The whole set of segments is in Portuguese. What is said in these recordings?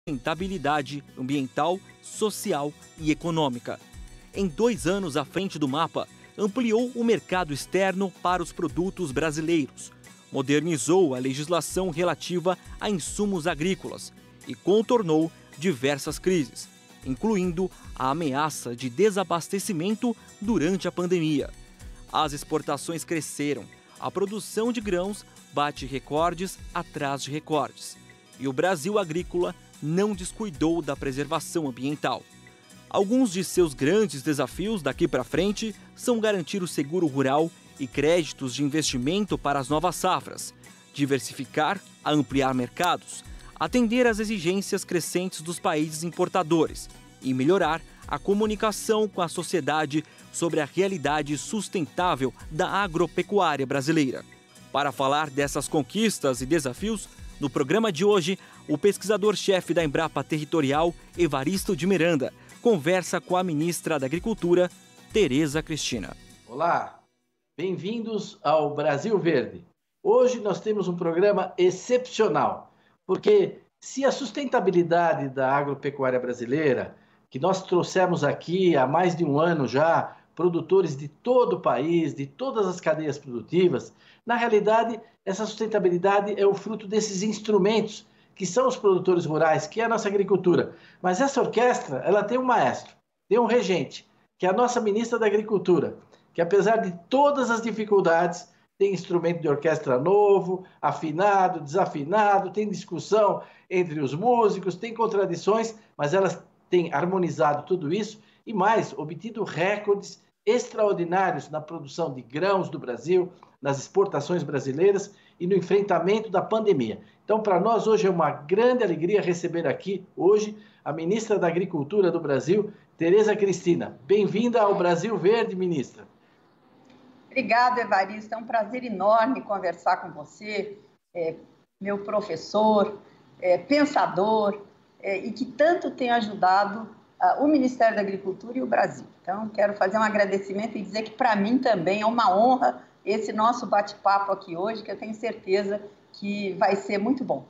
sustentabilidade ambiental, social e econômica. Em 2 anos à frente do mapa, ampliou o mercado externo para os produtos brasileiros, modernizou a legislação relativa a insumos agrícolas e contornou diversas crises, incluindo a ameaça de desabastecimento durante a pandemia. As exportações cresceram, a produção de grãos bate recordes atrás de recordes, e o Brasil agrícola não descuidou da preservação ambiental. Alguns de seus grandes desafios daqui para frente são garantir o seguro rural e créditos de investimento para as novas safras, diversificar a ampliar mercados, atender às exigências crescentes dos países importadores e melhorar a comunicação com a sociedade sobre a realidade sustentável da agropecuária brasileira. Para falar dessas conquistas e desafios, no programa de hoje, o pesquisador-chefe da Embrapa Territorial, Evaristo de Miranda, conversa com a ministra da Agricultura, Tereza Cristina. Olá, bem-vindos ao Brasil Verde. Hoje nós temos um programa excepcional, porque se a sustentabilidade da agropecuária brasileira, que nós trouxemos aqui há mais de um ano já, produtores de todo o país, de todas as cadeias produtivas, na realidade, essa sustentabilidade é o fruto desses instrumentos que são os produtores rurais, que é a nossa agricultura. Mas essa orquestra, ela tem um maestro, tem um regente, que é a nossa ministra da Agricultura, que apesar de todas as dificuldades, tem instrumento de orquestra novo, afinado, desafinado, tem discussão entre os músicos, tem contradições, mas elas têm harmonizado tudo isso e mais, obtido recordes extraordinários na produção de grãos do Brasil, nas exportações brasileiras e no enfrentamento da pandemia. Então, para nós hoje é uma grande alegria receber aqui, hoje, a ministra da Agricultura do Brasil, Tereza Cristina. Bem-vinda ao Brasil Verde, ministra. Obrigada, Evaristo. É um prazer enorme conversar com você, meu professor, pensador, e que tanto tem ajudado o Ministério da Agricultura e o Brasil. Então, quero fazer um agradecimento e dizer que, para mim, também é uma honra esse nosso bate-papo aqui hoje, que eu tenho certeza que vai ser muito bom.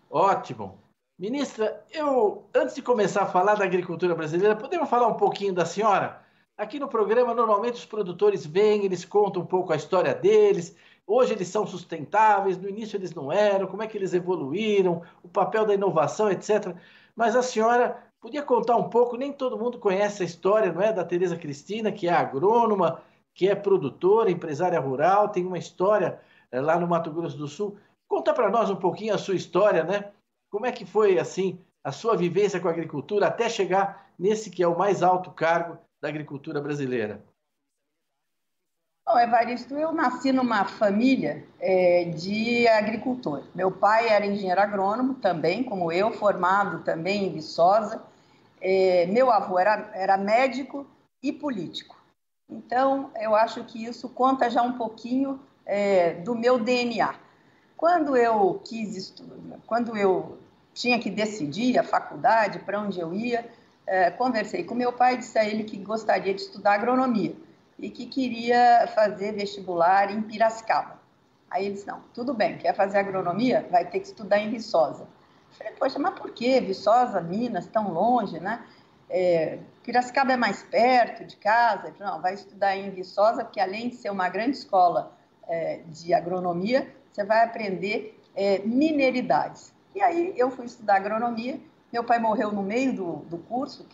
Ótimo. Ministra, antes de começar a falar da agricultura brasileira, podemos falar um pouquinho da senhora? Aqui no programa, normalmente, os produtores vêm, eles contam um pouco a história deles. Hoje eles são sustentáveis, no início eles não eram, como é que eles evoluíram, o papel da inovação, etc. Mas a senhora podia contar um pouco, nem todo mundo conhece a história, não é, da Tereza Cristina, que é agrônoma, que é produtora, empresária rural, tem uma história lá no Mato Grosso do Sul. Conta para nós um pouquinho a sua história, né? Como é que foi, assim, a sua vivência com a agricultura até chegar nesse que é o mais alto cargo da agricultura brasileira? Bom, Evaristo, eu nasci numa família de agricultor. Meu pai era engenheiro agrônomo também, como eu, formado também em Viçosa. Meu avô era médico e político. Então, eu acho que isso conta já um pouquinho do meu DNA. Quando eu tinha que decidir a faculdade, para onde eu ia, conversei com meu pai e disse a ele que gostaria de estudar agronomia e que queria fazer vestibular em Piracicaba. Aí ele disse, não, tudo bem, quer fazer agronomia? Vai ter que estudar em Viçosa. Eu falei, poxa, mas por quê? Viçosa, Minas, tão longe, né? Piracicaba é mais perto de casa. Ele falou, não, vai estudar em Viçosa, porque além de ser uma grande escola de agronomia, você vai aprender mineridades. E aí eu fui estudar agronomia. Meu pai morreu no meio do curso,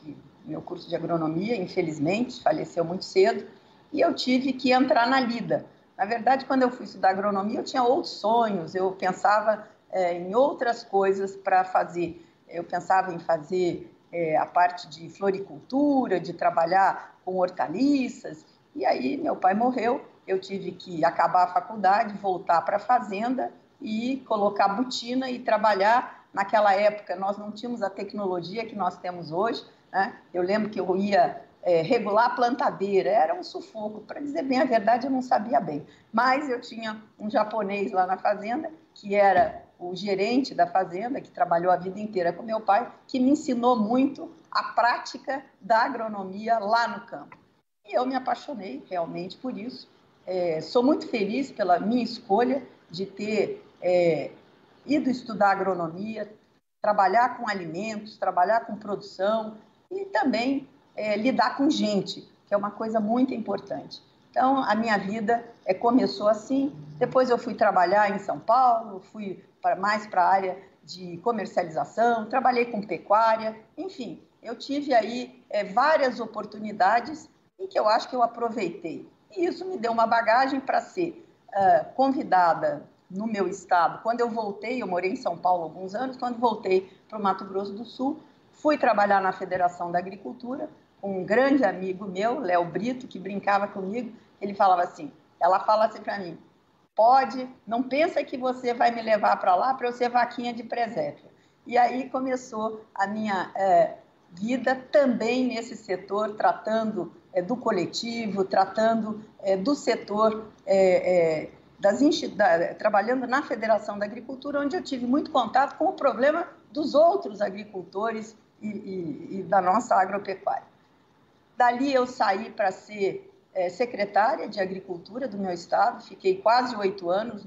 meu curso de agronomia, infelizmente, faleceu muito cedo, e eu tive que entrar na lida. Na verdade, quando eu fui estudar agronomia, eu tinha outros sonhos, eu pensava em outras coisas para fazer. Eu pensava em fazer a parte de floricultura, de trabalhar com hortaliças, e aí meu pai morreu, eu tive que acabar a faculdade, voltar para a fazenda e colocar botina e trabalhar. Naquela época, nós não tínhamos a tecnologia que nós temos hoje, né? Eu lembro que eu ia regular a plantadeira, era um sufoco. Para dizer bem a verdade, eu não sabia bem. Mas eu tinha um japonês lá na fazenda, que era o gerente da fazenda, que trabalhou a vida inteira com meu pai, que me ensinou muito a prática da agronomia lá no campo. E eu me apaixonei realmente por isso. Sou muito feliz pela minha escolha de ter ido estudar agronomia, trabalhar com alimentos, trabalhar com produção e também lidar com gente, que é uma coisa muito importante. Então, a minha vida começou assim, depois eu fui trabalhar em São Paulo, fui mais para a área de comercialização, trabalhei com pecuária, enfim, eu tive aí várias oportunidades e que eu acho que eu aproveitei. E isso me deu uma bagagem para ser convidada no meu estado. Quando eu voltei, eu morei em São Paulo há alguns anos, quando voltei para o Mato Grosso do Sul, fui trabalhar na Federação da Agricultura, com um grande amigo meu, Léo Brito, que brincava comigo, ele falava assim, ela fala assim para mim, não pensa que você vai me levar para lá para eu ser vaquinha de presépio. E aí começou a minha vida também nesse setor, tratando do coletivo, tratando do setor, trabalhando na Federação da Agricultura, onde eu tive muito contato com o problema dos outros agricultores e da nossa agropecuária. Dali eu saí para ser secretária de Agricultura do meu estado, fiquei quase 8 anos,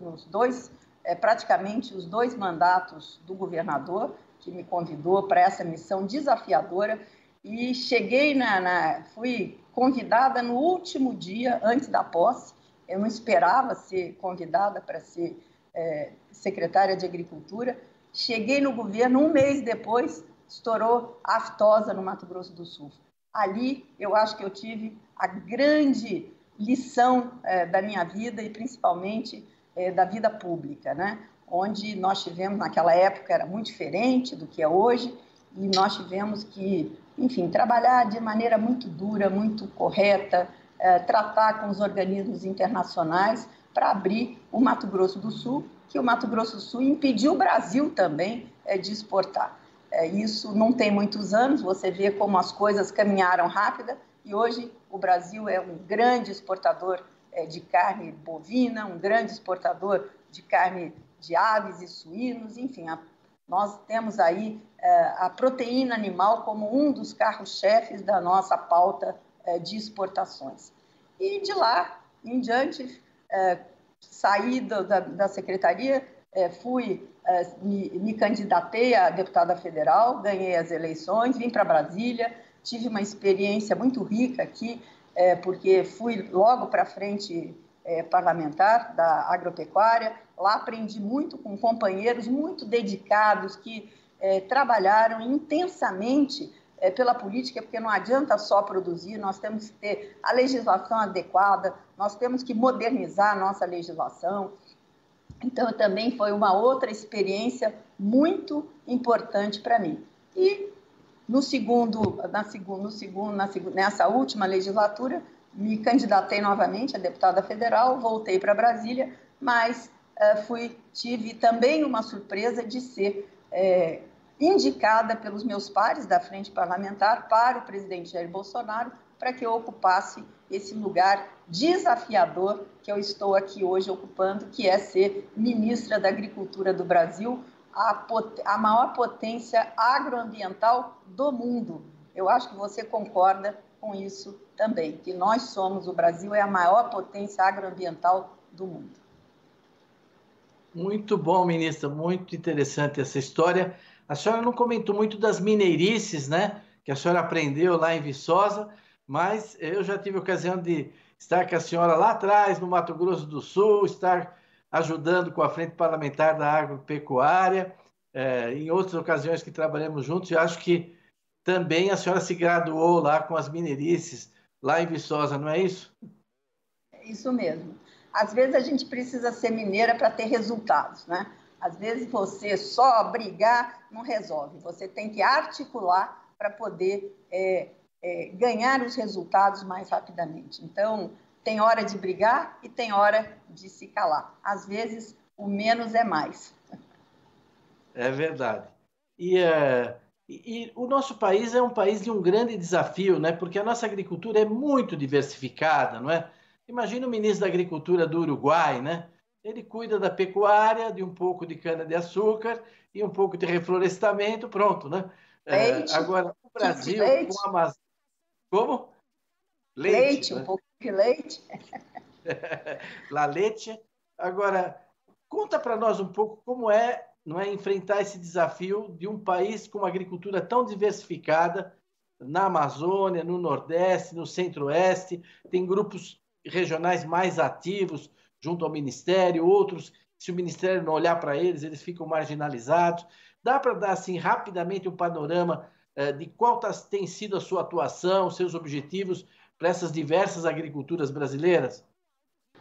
praticamente os 2 mandatos do governador, que me convidou para essa missão desafiadora, e cheguei fui convidada no último dia, antes da posse, eu não esperava ser convidada para ser secretária de Agricultura, cheguei no governo, um mês depois, estourou a aftosa no Mato Grosso do Sul. Ali, eu acho que eu tive a grande lição da minha vida e principalmente da vida pública, né? Onde nós tivemos, naquela época, era muito diferente do que é hoje, e nós tivemos que, enfim, trabalhar de maneira muito dura, muito correta, tratar com os organismos internacionais para abrir o Mato Grosso do Sul, que o Mato Grosso do Sul impediu o Brasil também de exportar. Isso não tem muitos anos, você vê como as coisas caminharam rápida, e hoje o Brasil é um grande exportador de carne bovina, um grande exportador de carne de aves e suínos, enfim, nós temos aí a proteína animal como um dos carros-chefes da nossa pauta de exportações. E de lá em diante, saí da secretaria, me candidatei a deputada federal, ganhei as eleições, vim para Brasília, tive uma experiência muito rica aqui, porque fui logo para frente parlamentar da agropecuária, lá aprendi muito com companheiros muito dedicados que trabalharam intensamente pela política, porque não adianta só produzir, nós temos que ter a legislação adequada, nós temos que modernizar a nossa legislação. Então, também foi uma outra experiência muito importante para mim. E nessa última legislatura, me candidatei novamente a deputada federal, voltei para Brasília, mas tive também uma surpresa de ser indicada pelos meus pares da frente parlamentar para o presidente Jair Bolsonaro, para que eu ocupasse esse lugar desafiador que eu estou aqui hoje ocupando, que é ser ministra da Agricultura do Brasil, a maior potência agroambiental do mundo. Eu acho que você concorda com isso também, que o Brasil é a maior potência agroambiental do mundo. Muito bom, ministra, muito interessante essa história. A senhora não comentou muito das mineirices, né, que a senhora aprendeu lá em Viçosa, mas eu já tive a ocasião de estar com a senhora lá atrás, no Mato Grosso do Sul, estar ajudando com a Frente Parlamentar da Agropecuária, em outras ocasiões que trabalhamos juntos, e acho que também a senhora se graduou lá com as mineirices, lá em Viçosa, não é isso? É isso mesmo. Às vezes a gente precisa ser mineira para ter resultados, né? Às vezes você só brigar não resolve, você tem que articular para poder ganhar os resultados mais rapidamente. Então, tem hora de brigar e tem hora de se calar. Às vezes, o menos é mais. É verdade. E o nosso país é um país de um grande desafio, né? Porque a nossa agricultura é muito diversificada, não é? Imagina o ministro da Agricultura do Uruguai, né? Ele cuida da pecuária, de um pouco de cana-de-açúcar e um pouco de reflorestamento, pronto, né? Leite, agora, o Brasil, com a Amazônia... Como? Leite, né? Um pouco de leite. La leite. Agora, conta para nós um pouco como é não é, enfrentar esse desafio de um país com uma agricultura tão diversificada, na Amazônia, no Nordeste, no Centro-Oeste, tem grupos regionais mais ativos junto ao Ministério, outros, se o Ministério não olhar para eles, eles ficam marginalizados. Dá para dar, assim, rapidamente um panorama de qual tem sido a sua atuação, seus objetivos para essas diversas agriculturas brasileiras?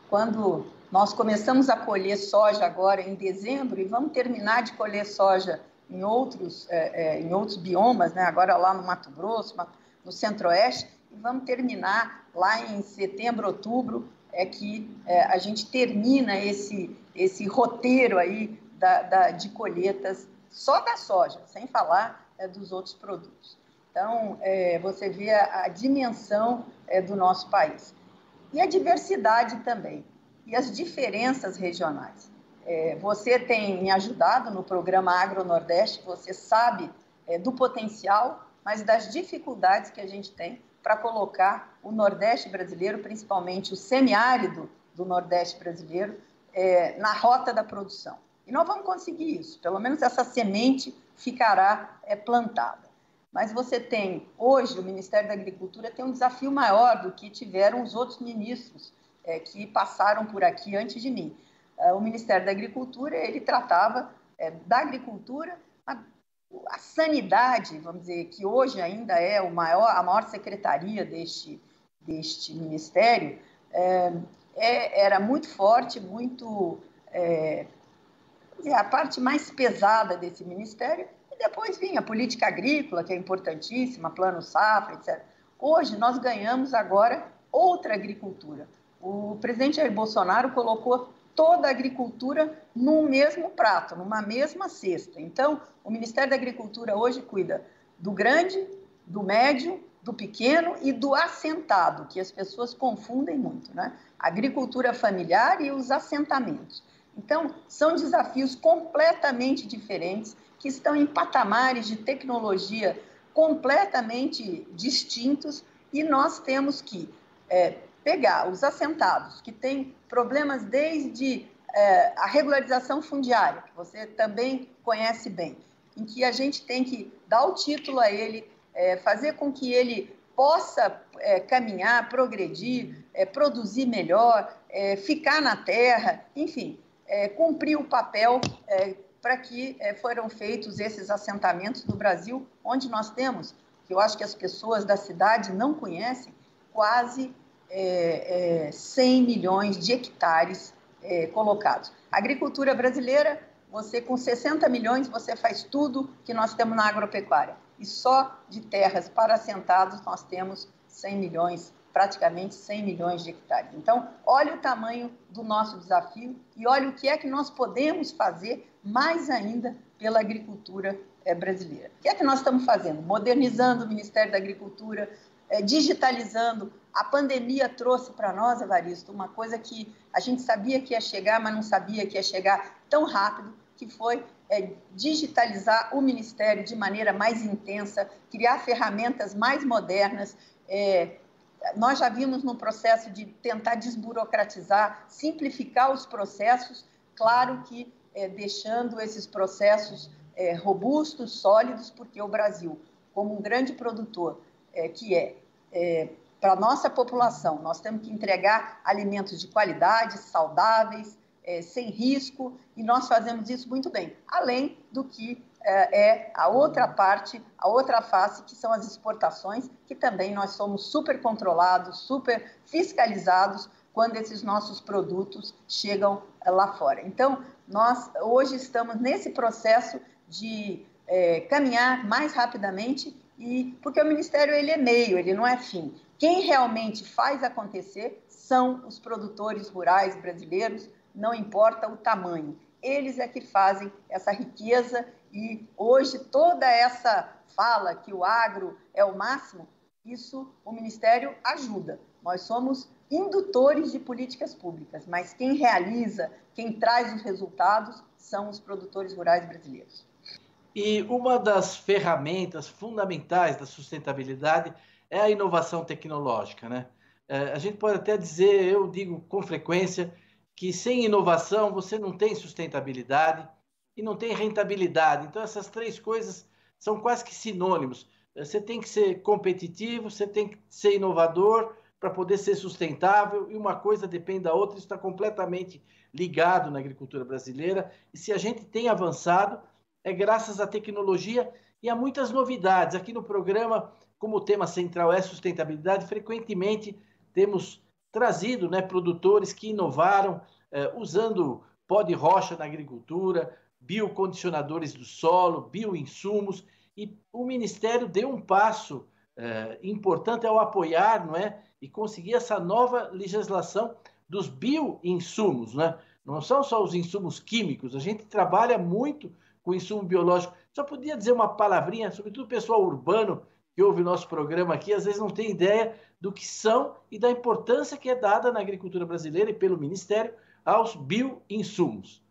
Quando nós começamos a colher soja agora em dezembro e vamos terminar de colher soja em outros biomas, né? Agora lá no Mato Grosso, no Centro-Oeste, e vamos terminar lá em setembro, outubro, que a gente termina esse roteiro aí de colheitas só da soja, sem falar dos outros produtos. Então, você vê a dimensão do nosso país. E a diversidade também, e as diferenças regionais. Você tem me ajudado no programa Agro Nordeste, você sabe do potencial, mas das dificuldades que a gente tem para colocar o Nordeste brasileiro, principalmente o semiárido do Nordeste brasileiro, na rota da produção. E nós vamos conseguir isso, pelo menos essa semente ficará plantada. Mas você tem, hoje, o Ministério da Agricultura tem um desafio maior do que tiveram os outros ministros que passaram por aqui antes de mim. O Ministério da Agricultura, ele tratava da agricultura, a sanidade, vamos dizer, que hoje ainda é a maior secretaria deste ministério, era muito forte, muito... a parte mais pesada desse ministério, e depois vinha a política agrícola, que é importantíssima, plano safra, etc. Hoje, nós ganhamos agora outra agricultura. O presidente Jair Bolsonaro colocou toda a agricultura num mesmo prato, numa mesma cesta. Então, o Ministério da Agricultura hoje cuida do grande, do médio, do pequeno e do assentado, que as pessoas confundem muito, né? A agricultura familiar e os assentamentos. Então, são desafios completamente diferentes, que estão em patamares de tecnologia completamente distintos, e nós temos que pegar os assentados, que têm problemas desde a regularização fundiária, que você também conhece bem, em que a gente tem que dar o título a ele, fazer com que ele possa caminhar, progredir, produzir melhor, ficar na terra, enfim, cumprir o papel para que foram feitos esses assentamentos no Brasil, onde nós temos, que eu acho que as pessoas da cidade não conhecem, quase 100 milhões de hectares colocados. A agricultura brasileira, você com 60 milhões, você faz tudo que nós temos na agropecuária. E só de terras para assentados nós temos 100 milhões, praticamente 100 milhões de hectares. Então, olha o tamanho do nosso desafio e olha o que é que nós podemos fazer mais ainda pela agricultura brasileira. O que é que nós estamos fazendo? Modernizando o Ministério da Agricultura, digitalizando. A pandemia trouxe para nós, Evaristo, uma coisa que a gente sabia que ia chegar, mas não sabia que ia chegar tão rápido, que foi digitalizar o Ministério de maneira mais intensa, criar ferramentas mais modernas. Nós já vimos no processo de tentar desburocratizar, simplificar os processos, claro que deixando esses processos robustos, sólidos, porque o Brasil, como um grande produtor para a nossa população, nós temos que entregar alimentos de qualidade, saudáveis, sem risco, e nós fazemos isso muito bem, além do que a outra parte, a outra face, que são as exportações, que também nós somos super controlados, super fiscalizados quando esses nossos produtos chegam lá fora. Então, nós hoje estamos nesse processo de caminhar mais rapidamente, porque o Ministério ele é meio, ele não é fim. Quem realmente faz acontecer são os produtores rurais brasileiros, não importa o tamanho. Eles é que fazem essa riqueza, e hoje toda essa fala que o agro é o máximo, isso o Ministério ajuda. Nós somos indutores de políticas públicas, mas quem realiza, quem traz os resultados são os produtores rurais brasileiros. E uma das ferramentas fundamentais da sustentabilidade é a inovação tecnológica, né? A gente pode até dizer, eu digo com frequência, que sem inovação você não tem sustentabilidade. e não tem rentabilidade. Então, essas três coisas são quase que sinônimos. Você tem que ser competitivo, você tem que ser inovador para poder ser sustentável, e uma coisa depende da outra, isso está completamente ligado na agricultura brasileira. E se a gente tem avançado, é graças à tecnologia e a muitas novidades. Aqui no programa, como o tema central é sustentabilidade, frequentemente temos trazido, né, produtores que inovaram usando pó de rocha na agricultura, biocondicionadores do solo, bioinsumos, e o Ministério deu um passo importante ao apoiar, não é, e conseguir essa nova legislação dos bioinsumos, né? Não são só os insumos químicos, a gente trabalha muito com insumo biológico. Só podia dizer uma palavrinha, sobretudo o pessoal urbano que ouve o nosso programa aqui, às vezes não tem ideia do que são e da importância que é dada na agricultura brasileira e pelo Ministério aos bioinsumos.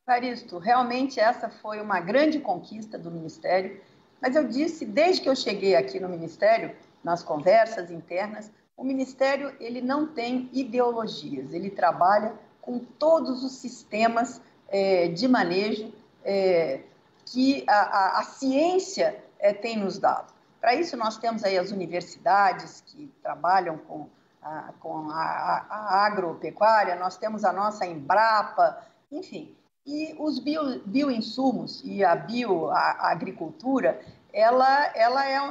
Evaristo, realmente essa foi uma grande conquista do Ministério, mas eu disse, desde que eu cheguei aqui no Ministério, nas conversas internas, o Ministério ele não tem ideologias, ele trabalha com todos os sistemas de manejo que a ciência tem nos dado. Para isso, nós temos aí as universidades que trabalham com a agropecuária, nós temos a nossa Embrapa, enfim. E os bioinsumos e a agricultura, ela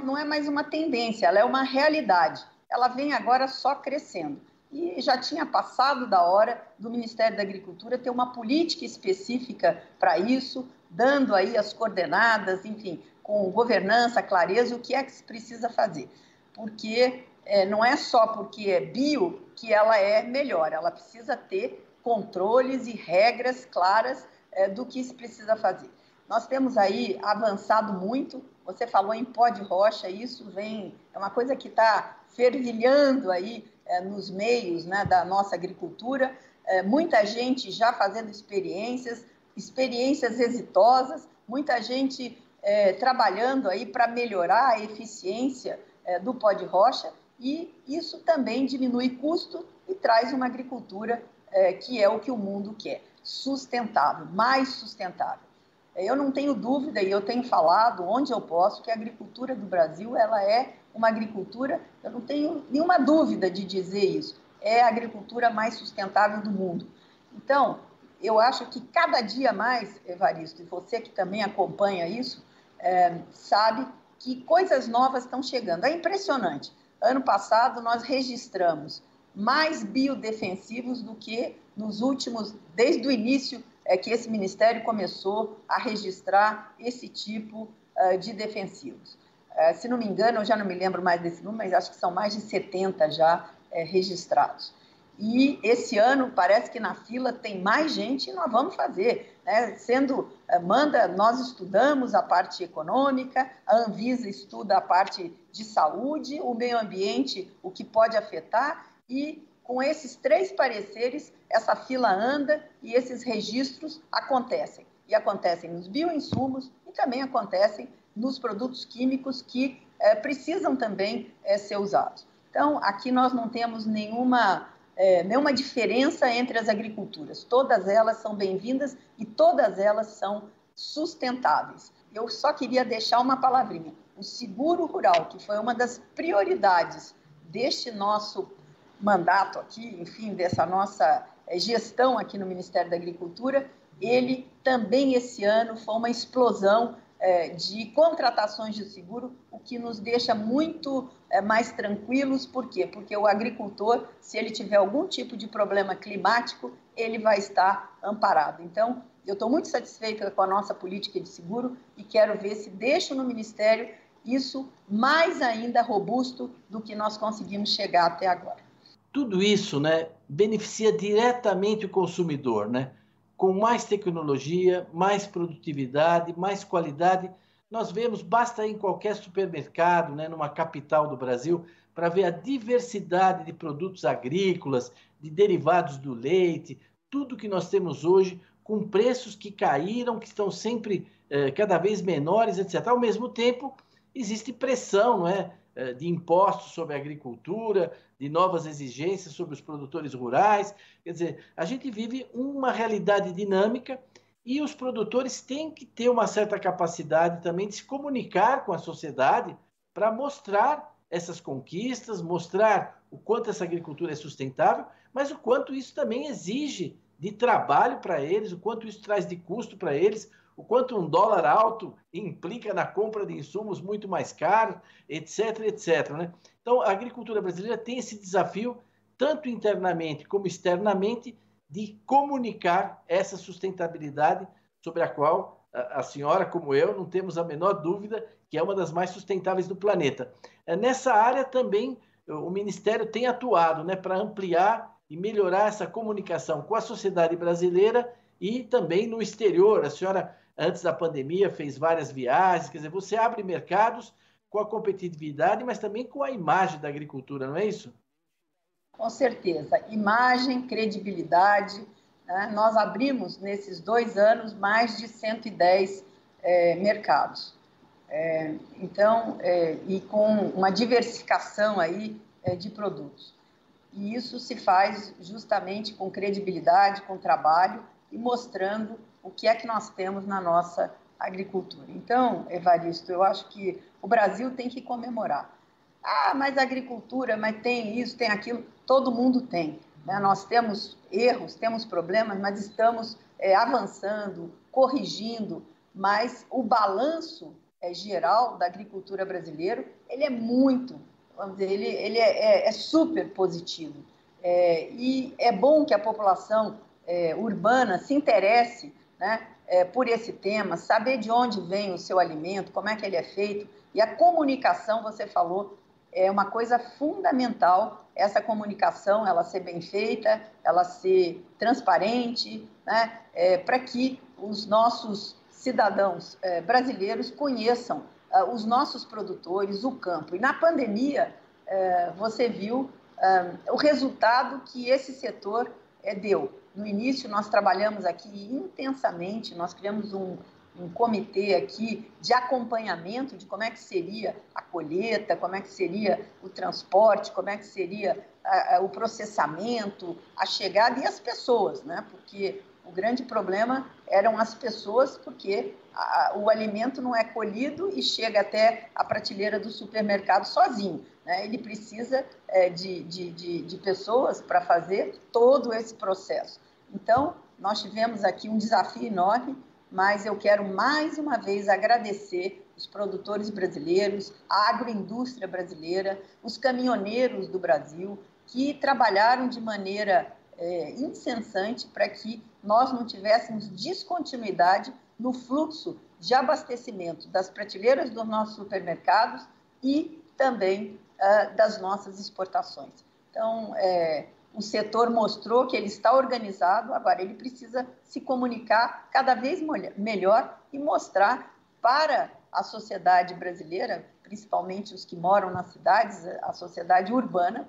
não é mais uma tendência, ela é uma realidade. Ela vem agora só crescendo. E já tinha passado da hora do Ministério da Agricultura ter uma política específica para isso, dando aí as coordenadas, enfim, com governança, clareza, o que é que se precisa fazer. Porque não é só porque é bio que ela é melhor, ela precisa ter controles e regras claras do que se precisa fazer. Nós temos aí avançado muito, você falou em pó de rocha, isso é uma coisa que está fervilhando aí nos meios, né, da nossa agricultura, muita gente já fazendo experiências exitosas, muita gente trabalhando aí para melhorar a eficiência do pó de rocha, e isso também diminui custo e traz uma agricultura que é o que o mundo quer, sustentável, mais sustentável. Eu não tenho dúvida, e eu tenho falado onde eu posso, que a agricultura do Brasil ela é uma agricultura, eu não tenho nenhuma dúvida de dizer isso, é a agricultura mais sustentável do mundo. Então, eu acho que cada dia mais, Evaristo, e você que também acompanha isso, sabe que coisas novas estão chegando. É impressionante. Ano passado, nós registramos mais biodefensivos do que nos últimos, desde o início que esse Ministério começou a registrar esse tipo de defensivos. Se não me engano, eu já não me lembro mais desse número, mas acho que são mais de 70 já registrados. E esse ano parece que na fila tem mais gente e nós vamos fazer, né? Nós estudamos a parte econômica, a Anvisa estuda a parte de saúde, o meio ambiente, o que pode afetar, e com esses 3 pareceres, essa fila anda e esses registros acontecem. E acontecem nos bioinsumos e também acontecem nos produtos químicos que precisam também ser usados. Então, aqui nós não temos nenhuma diferença entre as agriculturas. Todas elas são bem-vindas e todas elas são sustentáveis. Eu só queria deixar uma palavrinha. O seguro rural, que foi uma das prioridades deste nosso mandato aqui, enfim, dessa nossa gestão aqui no Ministério da Agricultura, ele também esse ano foi uma explosão de contratações de seguro, o que nos deixa muito mais tranquilos. Por quê? Porque o agricultor, se ele tiver algum tipo de problema climático, ele vai estar amparado. Então, eu estou muito satisfeita com a nossa política de seguro e quero ver se deixo no Ministério isso mais ainda robusto do que nós conseguimos chegar até agora. Tudo isso, né, beneficia diretamente o consumidor, né? Com mais tecnologia, mais produtividade, mais qualidade. Nós vemos, basta ir em qualquer supermercado, né, numa capital do Brasil, para ver a diversidade de produtos agrícolas, de derivados do leite, tudo que nós temos hoje, com preços que caíram, que estão sempre cada vez menores, etc. Ao mesmo tempo, existe pressão, não é, de impostos sobre a agricultura, de novas exigências sobre os produtores rurais. Quer dizer, a gente vive uma realidade dinâmica e os produtores têm que ter uma certa capacidade também de se comunicar com a sociedade para mostrar essas conquistas, mostrar o quanto essa agricultura é sustentável, mas o quanto isso também exige de trabalho para eles, o quanto isso traz de custo para eles, o quanto um dólar alto implica na compra de insumos muito mais caros, etc, etc, né? Então, a agricultura brasileira tem esse desafio, tanto internamente como externamente, de comunicar essa sustentabilidade sobre a qual a senhora, como eu, não temos a menor dúvida que é uma das mais sustentáveis do planeta. Nessa área também o Ministério tem atuado, né, para ampliar e melhorar essa comunicação com a sociedade brasileira e também no exterior. A senhora, antes da pandemia, fez várias viagens, quer dizer, você abre mercados com a competitividade, mas também com a imagem da agricultura, não é isso? Com certeza. Imagem, credibilidade. Né? Nós abrimos, nesses 2 anos, mais de 110 mercados. Então, e com uma diversificação aí de produtos. E isso se faz justamente com credibilidade, com trabalho e mostrando o que é que nós temos na nossa agricultura. Então, Evaristo, eu acho que o Brasil tem que comemorar. Ah, mas a agricultura, mas tem isso, tem aquilo, todo mundo tem. Né? Nós temos erros, temos problemas, mas estamos avançando, corrigindo, mas o balanço geral da agricultura brasileira, ele é muito, vamos dizer, ele é super positivo. E é bom que a população urbana se interesse, né, por esse tema, saber de onde vem o seu alimento, como é que ele é feito, e a comunicação, você falou, é uma coisa fundamental, essa comunicação, ela ser bem feita, ela ser transparente, né, para que os nossos cidadãos brasileiros conheçam os nossos produtores, o campo. E na pandemia, você viu o resultado que esse setor deu. No início, nós trabalhamos aqui intensamente, nós criamos um comitê aqui de acompanhamento de como é que seria a colheita, como é que seria o transporte, como é que seria o processamento, a chegada e as pessoas, né? Porque o grande problema eram as pessoas, porque o alimento não é colhido e chega até a prateleira do supermercado sozinho, né? Ele precisa de pessoas para fazer todo esse processo. Então, nós tivemos aqui um desafio enorme, mas eu quero mais uma vez agradecer os produtores brasileiros, a agroindústria brasileira, os caminhoneiros do Brasil, que trabalharam de maneira incessante para que nós não tivéssemos descontinuidade no fluxo de abastecimento das prateleiras dos nossos supermercados e também das nossas exportações. Então, o setor mostrou que ele está organizado, agora ele precisa se comunicar cada vez melhor e mostrar para a sociedade brasileira, principalmente os que moram nas cidades, a sociedade urbana,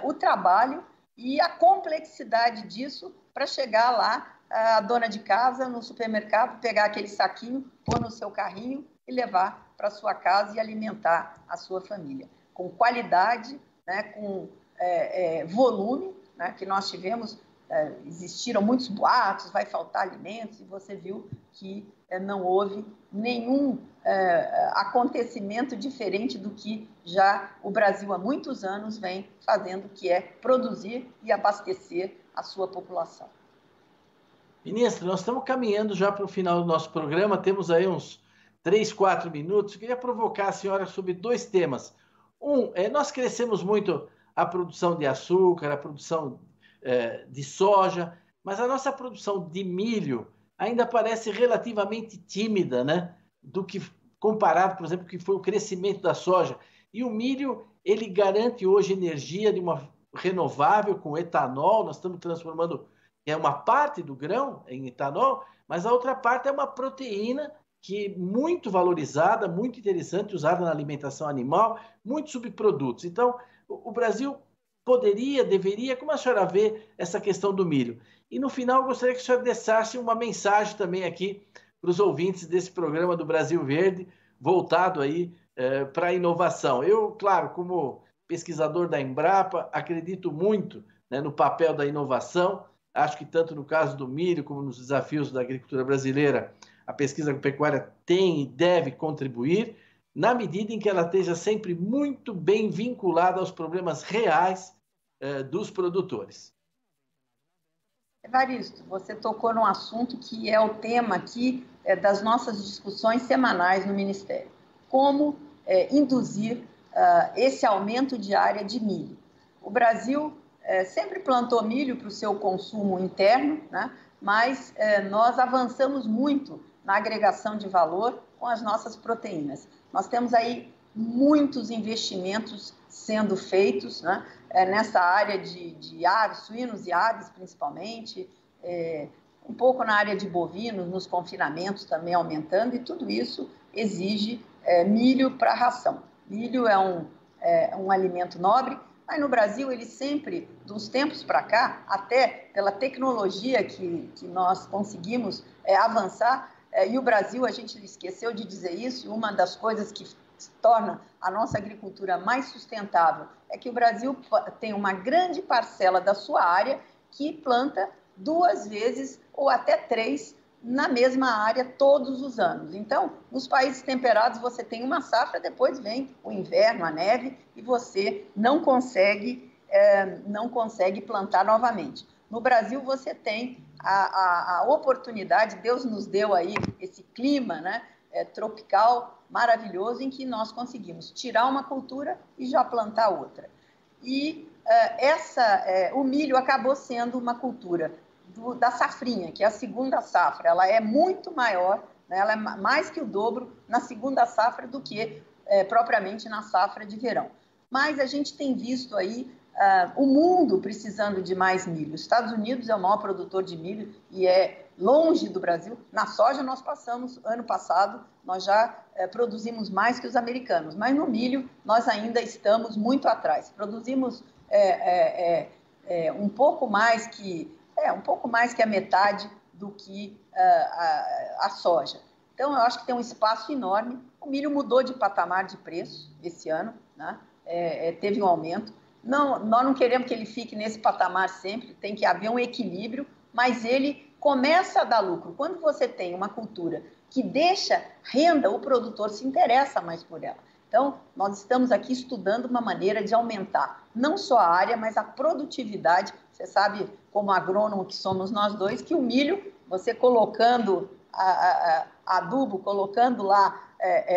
o trabalho e a complexidade disso para chegar lá, a dona de casa, no supermercado, pegar aquele saquinho, pôr no seu carrinho e levar para sua casa e alimentar a sua família. Com qualidade, né, com volume, né, que nós tivemos, existiram muitos boatos, vai faltar alimentos, e você viu que não houve nenhum acontecimento diferente do que já o Brasil há muitos anos vem fazendo, que é produzir e abastecer a sua população. Ministra, nós estamos caminhando já para o final do nosso programa, temos aí uns 3, 4 minutos. Eu queria provocar a senhora sobre 2 temas. Nós crescemos muito a produção de açúcar, a produção de soja, mas a nossa produção de milho ainda parece relativamente tímida, né? Do que comparado, por exemplo, que foi o crescimento da soja. E o milho, ele garante hoje energia de uma renovável com etanol, nós estamos transformando uma parte do grão em etanol, mas a outra parte é uma proteína que é muito valorizada, muito interessante, usada na alimentação animal, muitos subprodutos. Então, o Brasil poderia, deveria, como a senhora vê essa questão do milho? E no final, eu gostaria que a senhora deixasse uma mensagem também aqui para os ouvintes desse programa do Brasil Verde, voltado aí para a inovação. Eu, claro, como pesquisador da Embrapa, acredito muito, né, no papel da inovação. Acho que tanto no caso do milho como nos desafios da agricultura brasileira, a pesquisa agropecuária tem e deve contribuir, na medida em que ela esteja sempre muito bem vinculada aos problemas reais dos produtores. Evaristo, você tocou num assunto que é o tema aqui das nossas discussões semanais no Ministério. Como induzir esse aumento de área de milho. O Brasil sempre plantou milho para o seu consumo interno, né? Mas nós avançamos muito na agregação de valor com as nossas proteínas. Nós temos aí muitos investimentos sendo feitos, né? Nessa área de aves, suínos e aves principalmente, um pouco na área de bovinos, nos confinamentos também aumentando, e tudo isso exige milho para ração. Milho é um alimento nobre, mas no Brasil ele sempre, dos tempos para cá, até pela tecnologia que nós conseguimos avançar, e o Brasil, a gente esqueceu de dizer isso, uma das coisas que torna a nossa agricultura mais sustentável é que o Brasil tem uma grande parcela da sua área que planta 2 vezes ou até 3 na mesma área todos os anos. Então, nos países temperados você tem uma safra, depois vem o inverno, a neve, e você não consegue plantar novamente. No Brasil você tem a oportunidade, Deus nos deu aí esse clima, né, tropical maravilhoso, em que nós conseguimos tirar uma cultura e já plantar outra. E o milho acabou sendo uma cultura da safrinha, que é a segunda safra. Ela é muito maior, né? Ela é mais que o dobro na segunda safra do que propriamente na safra de verão. Mas a gente tem visto aí o mundo precisando de mais milho. Os Estados Unidos é o maior produtor de milho e é longe do Brasil. Na soja nós passamos, ano passado, nós já produzimos mais que os americanos, mas no milho nós ainda estamos muito atrás. Produzimos um pouco mais que a metade do que a soja. Então, eu acho que tem um espaço enorme. O milho mudou de patamar de preço esse ano, né? Teve um aumento. Não, nós não queremos que ele fique nesse patamar sempre, tem que haver um equilíbrio, mas ele começa a dar lucro. Quando você tem uma cultura que deixa renda, o produtor se interessa mais por ela. Então, nós estamos aqui estudando uma maneira de aumentar não só a área, mas a produtividade. Você sabe, como agrônomo que somos nós dois, que o milho, você colocando adubo, colocando lá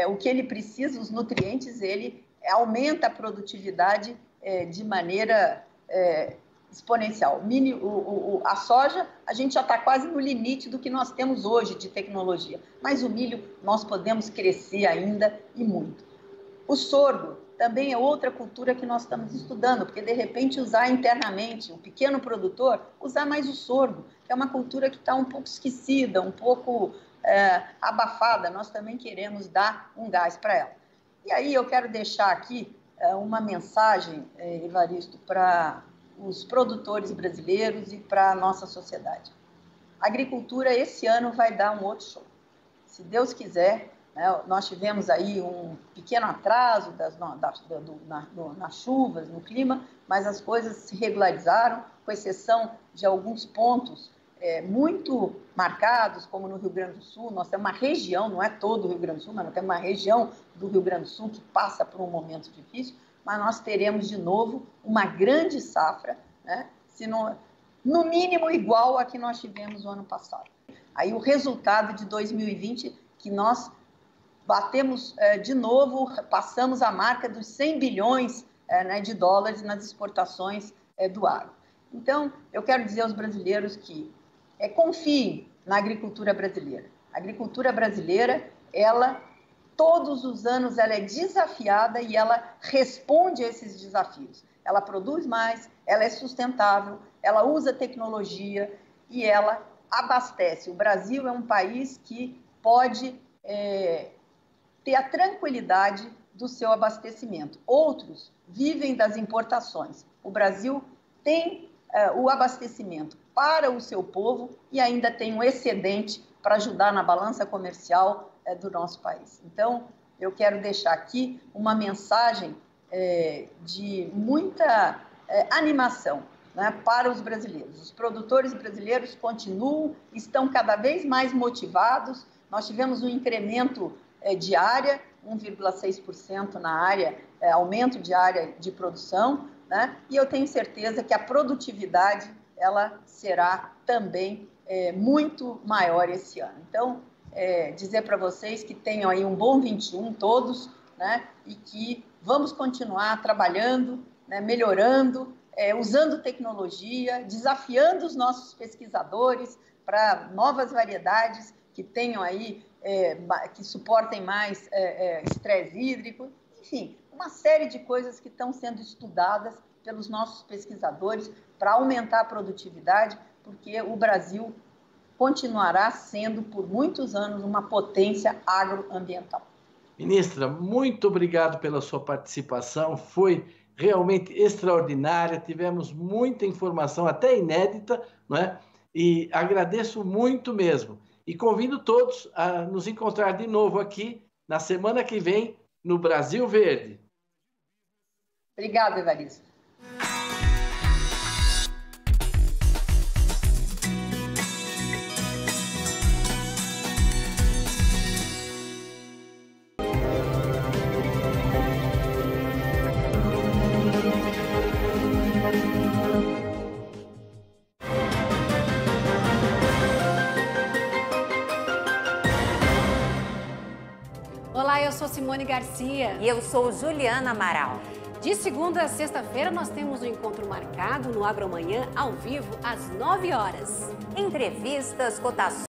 o que ele precisa, os nutrientes, ele aumenta a produtividade de maneira exponencial. A soja, a gente já está quase no limite do que nós temos hoje de tecnologia, mas o milho nós podemos crescer ainda e muito. O sorgo também é outra cultura que nós estamos estudando, porque de repente usar internamente, o pequeno produtor, usar mais o sorgo, que é uma cultura que está um pouco esquecida, um pouco abafada, nós também queremos dar um gás para ela. E aí eu quero deixar aqui uma mensagem, Evaristo, para os produtores brasileiros e para a nossa sociedade. A agricultura esse ano vai dar um outro show. Se Deus quiser, né, nós tivemos aí um pequeno atraso nas chuvas, no clima, mas as coisas se regularizaram, com exceção de alguns pontos muito marcados, como no Rio Grande do Sul. Nós temos uma região, não é todo o Rio Grande do Sul, mas nós temos uma região do Rio Grande do Sul que passa por um momento difícil, mas nós teremos de novo uma grande safra, né? No mínimo igual a que nós tivemos no ano passado. Aí o resultado de 2020, que nós batemos de novo, passamos a marca dos 100 bilhões de dólares nas exportações do agro. Então, eu quero dizer aos brasileiros que confiem na agricultura brasileira. A agricultura brasileira, todos os anos, ela é desafiada e ela responde a esses desafios. Ela produz mais, ela é sustentável, ela usa tecnologia e ela abastece. O Brasil é um país que pode ter a tranquilidade do seu abastecimento. Outros vivem das importações. O Brasil tem o abastecimento para o seu povo e ainda tem um excedente para ajudar na balança comercial do nosso país. Então, eu quero deixar aqui uma mensagem de muita animação. né, para os brasileiros. Os produtores brasileiros estão cada vez mais motivados. Nós tivemos um incremento de área, 1,6% na área, aumento de área de produção, né? E eu tenho certeza que a produtividade ela será também muito maior esse ano. Então, dizer para vocês que tenham aí um bom 21 todos, né? E que vamos continuar trabalhando, né, melhorando, usando tecnologia, desafiando os nossos pesquisadores para novas variedades que tenham aí, que suportem mais estresse hídrico, enfim, uma série de coisas que estão sendo estudadas pelos nossos pesquisadores para aumentar a produtividade, porque o Brasil continuará sendo, por muitos anos, uma potência agroambiental. Ministra, muito obrigado pela sua participação, foi realmente extraordinária, tivemos muita informação, até inédita, não é? E agradeço muito mesmo. E convido todos a nos encontrar de novo aqui na semana que vem no Brasil Verde. Obrigada, Evaristo. Olá, eu sou Simone Garcia. E eu sou Juliana Amaral. De segunda a sexta-feira, nós temos um encontro marcado no Agromanhã, ao vivo, às 9 horas. Entrevistas, cotações.